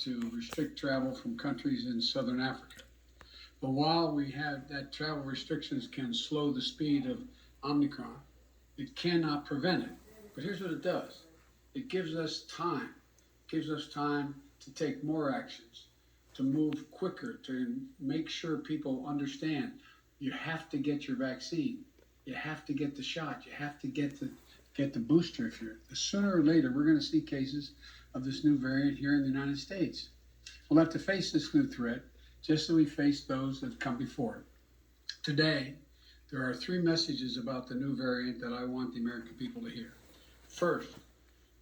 to restrict travel from countries in southern Africa. But while we have that travel restrictions can slow the speed of Omicron, it cannot prevent it. But here's what it does. It gives us time. It gives us time to take more actions, to move quicker, to make sure people understand you have to get your vaccine. You have to get the shot. You have to get the booster. If you're sooner or later, we're going to see cases of this new variant here in the United States. We'll have to face this new threat just as we faced those that come before it. Today, there are three messages about the new variant that I want the American people to hear. First,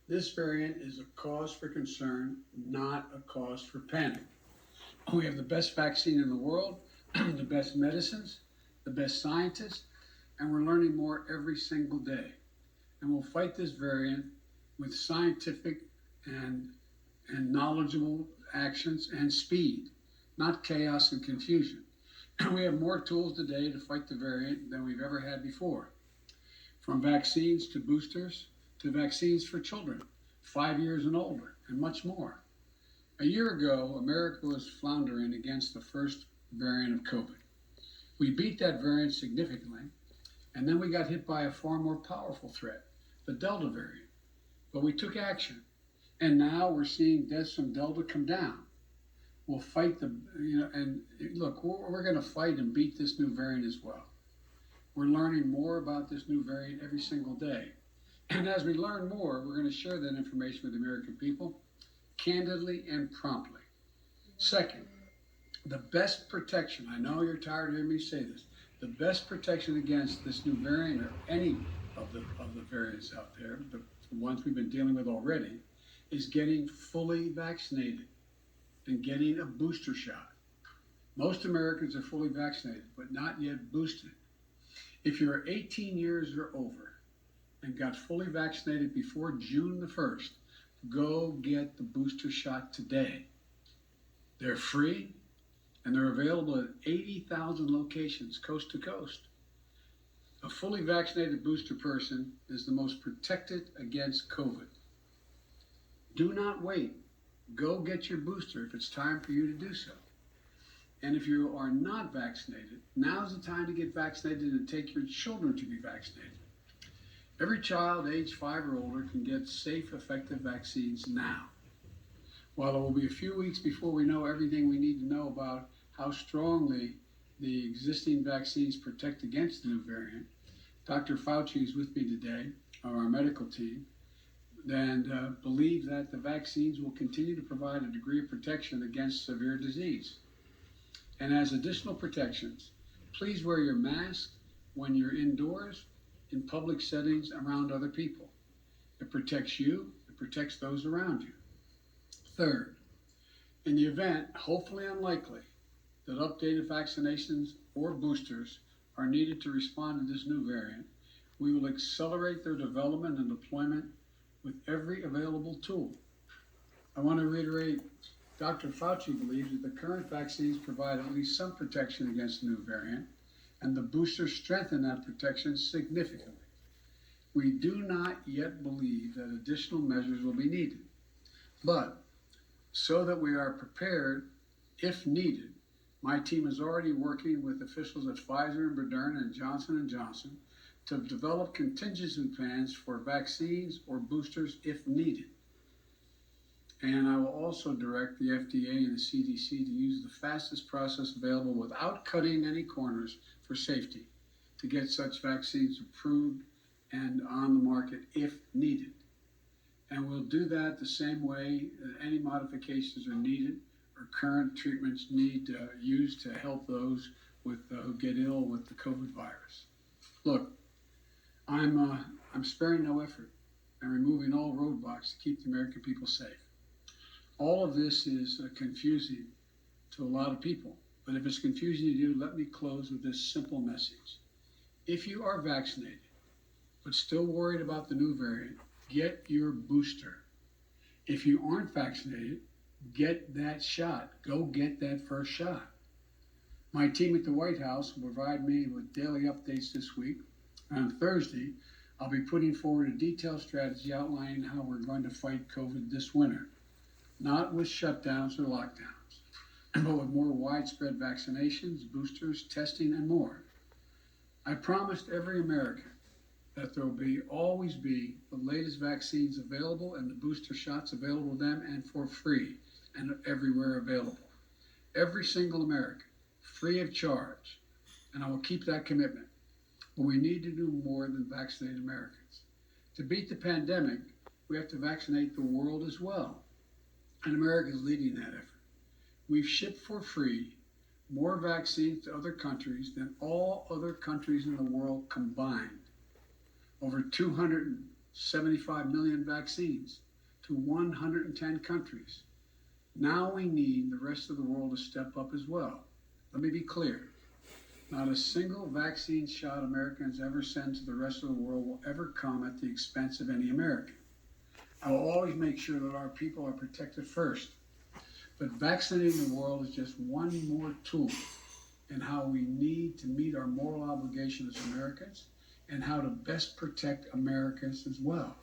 this variant is a cause for concern, not a cause for panic. We have the best vaccine in the world, the best medicines, the best scientists, and we're learning more every single day. And we'll fight this variant with scientific and knowledgeable actions and speed, not chaos and confusion. We have more tools today to fight the variant than we've ever had before. From vaccines to boosters to vaccines for children, 5 years and older, and much more. A year ago, America was floundering against the first variant of COVID. We beat that variant significantly, and then we got hit by a far more powerful threat, the Delta variant. But we took action, and now we're seeing deaths from Delta come down. We'll fight and look, we're going to fight and beat this new variant as well. We're learning more about this new variant every single day. And as we learn more, we're going to share that information with the American people candidly and promptly. Second, the best protection, I know you're tired of hearing me say this, the best protection against this new variant or any of the variants out there, the ones we've been dealing with already, is getting fully vaccinated and getting a booster shot. Most Americans are fully vaccinated, but not yet boosted. If you're 18 years or over and got fully vaccinated before June the 1st, go get the booster shot today. They're free and they're available at 80,000 locations coast to coast. A fully vaccinated booster person is the most protected against COVID. Do not wait. Go get your booster if it's time for you to do so. And if you are not vaccinated, now's the time to get vaccinated and take your children to be vaccinated. Every child age 5 or older can get safe, effective vaccines now. While it will be a few weeks before we know everything we need to know about how strongly the existing vaccines protect against the new variant, Dr. Fauci is with me today, of our medical team, and believe that the vaccines will continue to provide a degree of protection against severe disease. And as additional protections, please wear your mask when you're indoors, in public settings around other people. It protects you, it protects those around you. Third, in the event, hopefully unlikely, that updated vaccinations or boosters are needed to respond to this new variant, we will accelerate their development and deployment with every available tool. I want to reiterate, Dr. Fauci believes that the current vaccines provide at least some protection against the new variant, and the boosters strengthen that protection significantly. We do not yet believe that additional measures will be needed, but so that we are prepared if needed, my team is already working with officials at Pfizer and Moderna and Johnson & Johnson to develop contingency plans for vaccines or boosters if needed. And I will also direct the FDA and the CDC to use the fastest process available without cutting any corners for safety to get such vaccines approved and on the market if needed. And we'll do that the same way that any modifications are needed or current treatments need used to help those with who get ill with the COVID virus. Look, I'm sparing no effort and removing all roadblocks to keep the American people safe. All of this is confusing to a lot of people, but if it's confusing to you, let me close with this simple message. If you are vaccinated, but still worried about the new variant, get your booster. If you aren't vaccinated, get that shot. Go get that first shot. My team at the White House will provide me with daily updates this week. On Thursday, I'll be putting forward a detailed strategy outlining how we're going to fight COVID this winter. not with shutdowns or lockdowns, but with more widespread vaccinations, boosters, testing, and more. I promised every American that there will always be the latest vaccines available and the booster shots available to them and for free and everywhere available. Every single American, free of charge. And I will keep that commitment. But we need to do more than vaccinate Americans. To beat the pandemic, we have to vaccinate the world as well. And America is leading that effort. We've shipped for free more vaccines to other countries than all other countries in the world combined. Over 275 million vaccines to 110 countries. Now we need the rest of the world to step up as well. Let me be clear. Not a single vaccine shot Americans ever send to the rest of the world will ever come at the expense of any American. I will always make sure that our people are protected first. But vaccinating the world is just one more tool in how we need to meet our moral obligation as Americans and how to best protect Americans as well.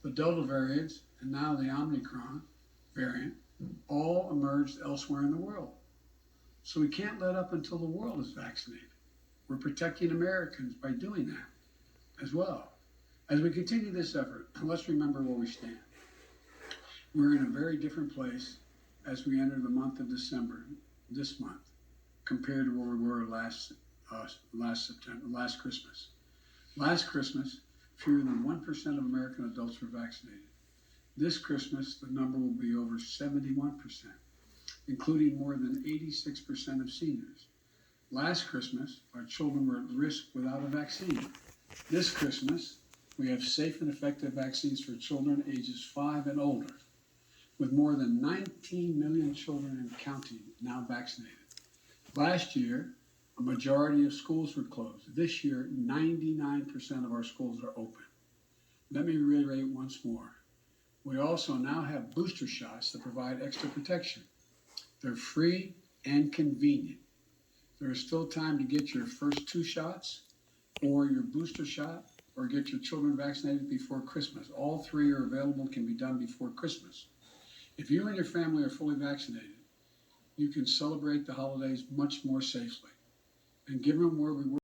The Delta variants and now the Omicron variant all emerged elsewhere in the world. So we can't let up until the world is vaccinated. We're protecting Americans by doing that as well. As we continue this effort, let's remember where we stand. We're in a very different place as we enter the month of December, this month, compared to where we were last Christmas. Last Christmas, fewer than 1% of American adults were vaccinated. This Christmas, the number will be over 71%, including more than 86% of seniors. Last Christmas, our children were at risk without a vaccine. This Christmas, we have safe and effective vaccines for children ages 5 and older, with more than 19 million children and counting now vaccinated. Last year, a majority of schools were closed. This year, 99% of our schools are open. Let me reiterate once more. We also now have booster shots that provide extra protection. They're free and convenient. There is still time to get your first 2 shots or your booster shot or get your children vaccinated before Christmas. All 3 are available and can be done before Christmas. If you and your family are fully vaccinated, you can celebrate the holidays much more safely. And given where we were